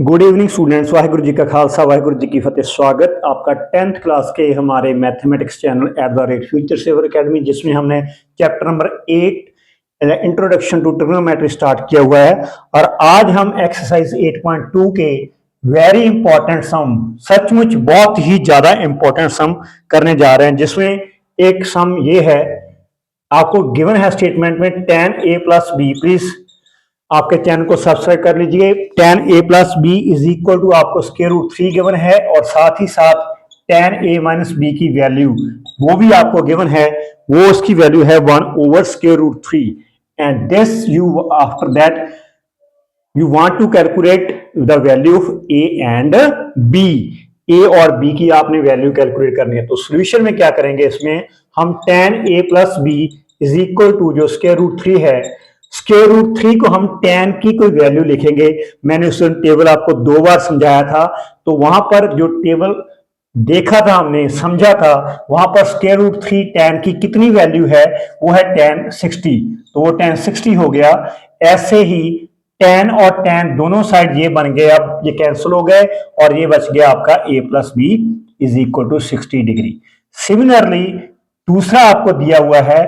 Good evening students, Waheguru ji का खालसा वाहिगुरु जी की फतेह। स्वागत आपका 10th क्लास के हमारे mathematics channel @Future Saver Academy, जिसमें हमने chapter number 8 introduction to trigonometry start किया हुआ है। और आज हम एक्सरसाइज 8.2 के वेरी इंपॉर्टेंट सम, सचमुच बहुत ही ज्यादा इंपॉर्टेंट सम करने जा रहे हैं, जिसमें एक सम ये है, आपको गिवन है स्टेटमेंट में tan a + b। प्लीज आपके चैनल को सब्सक्राइब कर लीजिए। tan a + b is equal to आपको √3 गिवन है, और साथ ही साथ tan a - b की वैल्यू वो भी आपको गिवन है, वो उसकी वैल्यू है 1/√3। And this you after that you want to calculate the value of a and b। a और b की आपने वैल्यू कैलकुलेट करनी है। तो सोल्यूशन में क्या करेंगे, इसमें हम tan a + b is equal to जो √3 है, √3 को हम tan की कोई वैल्यू लिखेंगे। मैंने उस टेबल आपको 2 बार समझाया था, तो वहां पर जो टेबल देखा था, हमने समझा था, वहां पर √3 tan की कितनी वैल्यू है, वो है tan 60। तो वो tan 60 हो गया। ऐसे ही tan और tan दोनों साइड ये बन गए, अब ये कैंसिल हो गए, और ये बच गया आपका a + b is equal to 60 degree. Similarly दूसरा आपको दिया हुआ है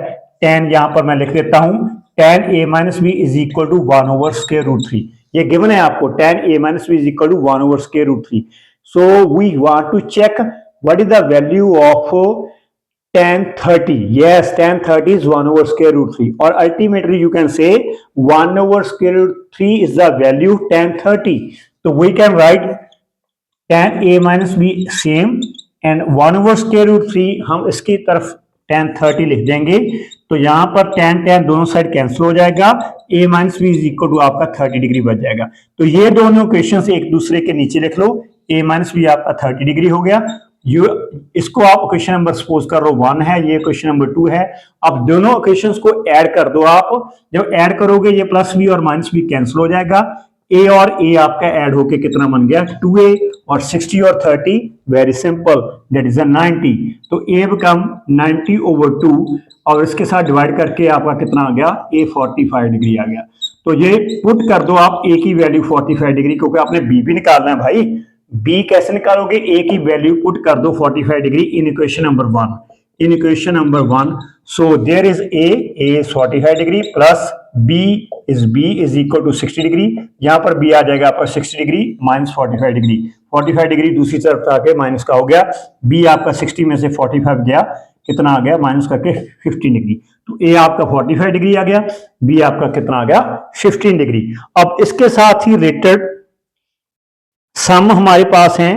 tan, यहां पर मैं लिख देता हूं, tan a - b is equal to 1/√3। ये गिवन है आपको, tan a - b is equal to 1/√3। So we want to check what is the value of tan 30। yes, tan 30 is 1/√3, or ultimately you can say 1/√3 is the value of tan 30. So we can write tan a - b same, and 1/√3 हम इसकी तरफ tan 30 लिख देंगे। तो यहां पर tan दोनों side cancel हो जाएगा, a - b is equal to आपका 30 डिग्री बच जाएगा। तो ये दोनों इक्वेशन एक दूसरे के नीचे लिख लो, a - b आपका 30 डिग्री हो गया। इसको आप इक्वेशन नंबर सपोज कर लो 1 है, ये इक्वेशन नंबर 2 है। अब दोनों इक्वेशंस को ऐड कर दो आप। जब ऐड करोगे ये +b और -b कैंसिल हो जाएगा, a और a आपका ऐड होके कितना बन गया 2a, और 60 और 30 वेरी सिंपल, दैट इज 90। तो a बिकम 90/2, और इसके साथ डिवाइड करके आपका कितना आ गया, a 45 डिग्री आ गया। तो ये पुट कर दो आप a की वैल्यू 45 डिग्री, क्योंकि आपने b भी निकालना है भाई। b कैसे निकालोगे, a की वैल्यू पुट कर दो 45 degree in equation number 1। In equation number 1, so there is a is 45 degree plus b is equal to 60 degree. यहां पर b आ जाएगा आपका 60 डिग्री -45 डिग्री। 45 डिग्री दूसरी तरफ आके माइनस का हो गया, b आपका 60 में से 45 गया, कितना आ गया, माइनस करके 15 डिग्री। तो a आपका 45 डिग्री आ गया, b आपका कितना आ गया, 15 डिग्री। अब इसके साथ ही रिलेटेड सम हमारे पास हैं,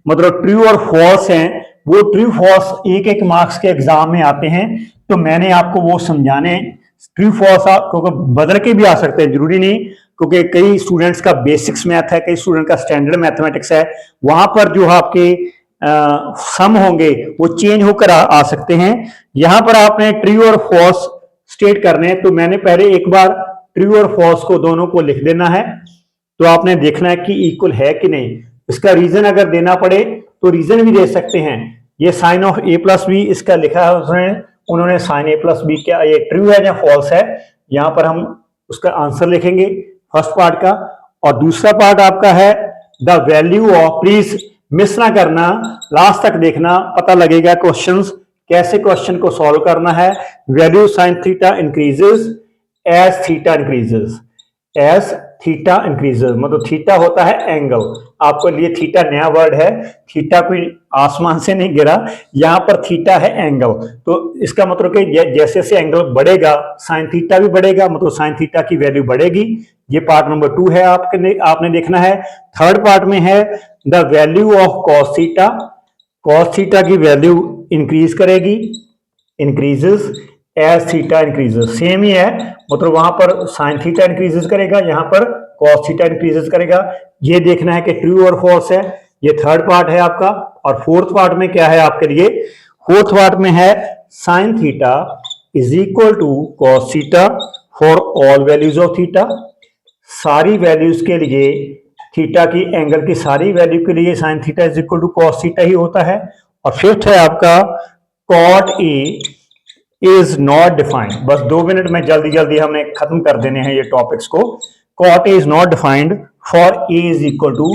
मतलब ट्रू और फॉल्स हैं। वो ट्रू फॉल्स एक मार्क्स के एग्जाम में आते हैं, तो मैंने आपको वो समझाने। ट्रू फॉल्स क्योंकि बदल के भी आ सकते हैं, जरूरी नहीं, क्योंकि कई स्टूडेंट्स का बेसिक्स मैथ है, कई स्टूडेंट का स्टैंडर्ड मैथमेटिक्स है, वहां पर जो आपके सम होंगे वो चेंज होकर आ सकते हैं। यहां पर आपने ट्रू और फॉल्स स्टेट करने हैं, तो मैंने पहले एक बार ट्रू और फॉल्स को दोनों को लिख देना है। तो आपने देखना है कि इक्वल है कि नहीं। इसका रीजन अगर देना पड़े तो रीजन भी दे सकते हैं। ये साइन ऑफ a + b इसका लिखा है उन्होंने साइन a + b, क्या ये ट्रू है या फॉल्स है। यहां पर हम उसका आंसर लिखेंगे फर्स्ट पार्ट का, और दूसरा पार्ट आपका है the value of, please miss ना करना, लास्ट तक देखना, पता लगेगा क्वेश्चंस कैसे क्वेश्चन को सॉल्व करना है। Value sine theta increases as theta increases, as theta increases, मतलब थीटा होता है एंगल। आपको लिए थीटा नया वर्ड है, थीटा कोई आसमान से नहीं गिरा, यहां पर थीटा है एंगल। तो इसका मतलब कि जैसे जैसे एंगल बढ़ेगा साइन थीटा भी बढ़ेगा, मतलब साइन थीटा की वैल्यू बढ़ेगी। ये पार्ट नंबर 2 है, आपने देखना है। थर्ड पार्ट में है the value of cos theta, cos theta की वैल्यू इंक्रीज करेगी, increases as theta increases, same ही है, मतलब वहां पर साइन थीटा इंक्रीजेस करेगा, यहां पर कॉस थीटा इंक्रीजेस करेगा। ये देखना है कि ट्रू और फॉल्स है। ये थर्ड पार्ट है आपका। और फोर्थ पार्ट में क्या है आपके लिए, फोर्थ पार्ट में है sine theta is equal to cos theta for all values of theta. सारी वैल्यूज के लिए थीटा की, एंगल की सारी वैल्यू के लिए sine theta is equal to cos theta ही होता है। और फिफ्थ है आपका cot A is not defined. बस 2 मिनट में जल्दी जल्दी हमने खत्म कर देने हैं ये टॉपिक्स को। Cot A is not defined for A is equal to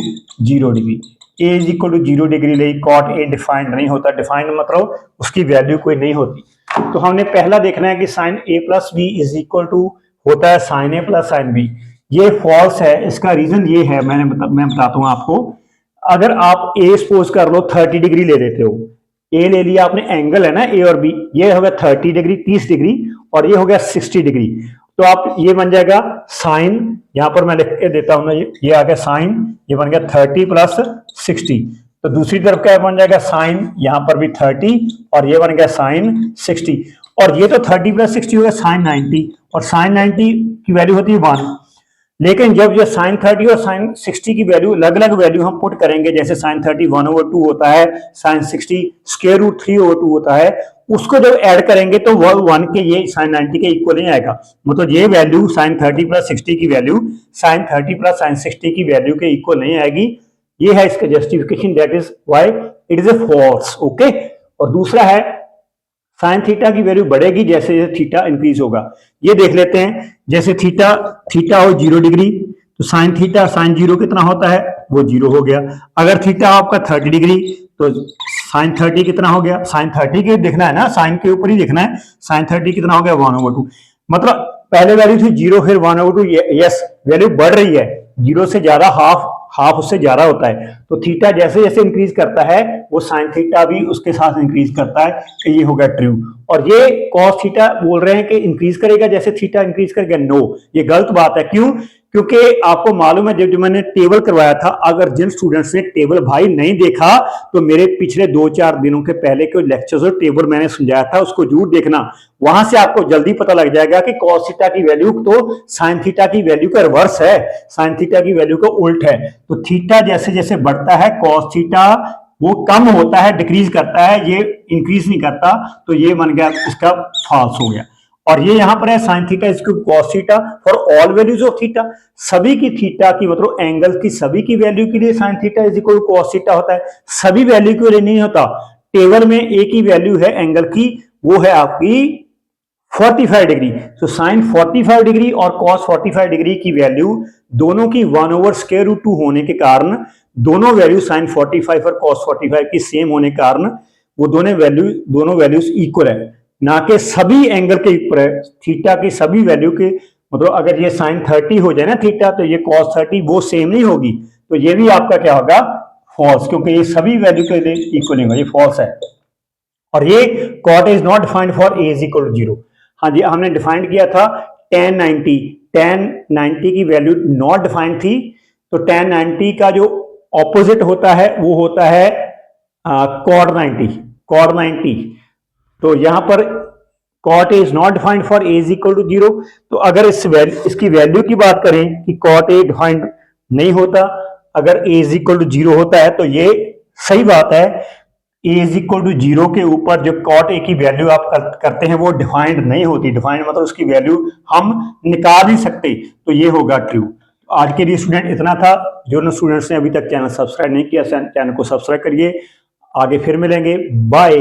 0 degree. A is equal to 0 degree ले कॉट ए डिफाइंड नहीं होता। डिफाइंड मतलब उसकी वैल्यू कोई नहीं होती। तो हमने पहला देखना है कि sine A plus B is equal to होता है sine A plus sine B. ये फॉल्स है। इसका रीजन ये है, मैं बताता हूं आपको। अगर आप ए सपोज कर लो 30 डिग्री ले लेते हो, ए ले लिया आपने, एंगल है ना ए और बी, ये हो गया 30 डिग्री 30 डिग्री और ये हो गया 60 डिग्री। तो आप ये बन जाएगा साइन, यहां पर मैं लिख के देता हूं ना, ये आ गया साइन, ये बन गया 30 प्लस 60। तो दूसरी तरफ क्या बन जाएगा साइन, यहां पर भी 30 और ये बन गया साइन 60। और ये तो 30 प्लस 60 हो गया साइन 90 और साइन 90 की वैल्यू होती है 1। लेकिन जब ये साइन 30 और साइन 60 की वैल्यू अलग अलग वैल्यू हम पुट करेंगे, जैसे साइन 30 1/2 होता है, साइन 60 स्क्वायर रूट 3/2 होता है, उसको जब ऐड करेंगे तो वह 1 के ये साइन 90 के इक्वल नहीं आएगा। मतलब ये वैल्यू साइन 30 प्लस 60 की वैल्यू साइन 30 प्लस साइन 60 की वैल्यू के इक्वल नहीं आएगी। ये है इसका justification, that is why it is a false. Okay. और दूसरा है साइन थीटा की वैल्यू बढ़ेगी जैसे जैसे थीटा इंक्रीज होगा। ये देख लेते हैं, जैसे थीटा हो 0 डिग्री तो साइन थीटा साइन 0 कितना होता है, वो 0 हो गया। अगर थीटा आपका 30 डिग्री तो साइन 30 कितना हो गया, साइन 30 के देखना है ना, साइन के ऊपर ही देखना है। साइन 30 कितना हो गया 1/2। मतलब पहले वैल्यू थी 0 फिर 1/2। यस, वैल्यू बढ़ रही है, 0 से ज्यादा हाफ उससे ज्यादा होता है। तो थीटा जैसे जैसे इंक्रीज करता है वो साइन थीटा भी उसके साथ इंक्रीज करता है। कि ये होगा ट्रू। और ये कॉस थीटा बोल रहे हैं कि इंक्रीज करेगा जैसे थीटा इंक्रीज करेगा, नो, ये गलत बात है। क्यों? क्योंकि आपको मालूम है जब मैंने टेबल करवाया था, अगर जिन स्टूडेंट्स ने टेबल भाई नहीं देखा तो मेरे पिछले 2-4 दिनों के पहले के लेक्चर्स और टेबल मैंने समझाया था, उसको जरूर देखना। वहां से आपको जल्दी पता लग जाएगा कि कॉस थीटा की वैल्यू तो साइन थीटा की वैल्यू का रिवर्स है, साइन थीटा की वैल्यू का उल्ट है। तो थीटा जैसे जैसे बढ़ता है कॉस थीटा वो कम होता है, डिक्रीज करता है, ये इंक्रीज नहीं करता। तो ये बन गया इसका फॉल्स हो गया। और ये यहां पर है साइन थीटा इसको cos theta for all values of theta, सभी की थीटा की मतलब एंगल की सभी की वैल्यू के लिए sine theta is equal to cos theta होता है, सभी वैल्यू के लिए नहीं होता। टेबल में एक ही वैल्यू है एंगल की, वो है आपकी 45 डिग्री। तो साइन 45 डिग्री और कॉस 45 डिग्री की वैल्यू दोनों की 1/√2 होने के कारण, दोनों वैल्यू साइन 45 और कॉस 45 की सेम होने के कारण वो दोनों वैल्यूज इक्वल है, ना कि सभी एंगल के ऊपर है। थीटा की सभी वैल्यू के मतलब अगर ये साइन 30 हो जाए ना थीटा, तो ये कॉस 30 वो सेम नहीं होगी। तो ये भी आपका क्या होगा, फॉल्स, क्योंकि ये सभी वैल्यू के लिए इक्वल नहीं होगा, ये फॉल्स है। और ये cot is not defined for A is equal to 0। हाँ जी, हमने डिफाइंड किया था tan 90 की वैल्यू नॉट डिफाइंड थी। तो tan 90 का जो ऑपोजिट होता है वो होता है cot 90। तो यहां पर cot is not defined for A is equal to 0। तो अगर इसकी वैल्यू की बात करें कि cot ए डिफाइंड नहीं होता, अगर ए इज इक्वल टू 0 होता है, तो ये सही बात है। ए इज इक्वल टू 0 के ऊपर जो कॉट ए की वैल्यू आप करते हैं वो डिफाइंड नहीं होती। डिफाइंड मतलब उसकी वैल्यू हम निकाल नहीं सकते। तो ये होगा ट्रू। आज के लिए स्टूडेंट इतना था। जो स्टूडेंट्स ने अभी तक चैनल सब्सक्राइब नहीं किया, चैनल को सब्सक्राइब करिए। आगे फिर मिलेंगे, बाय।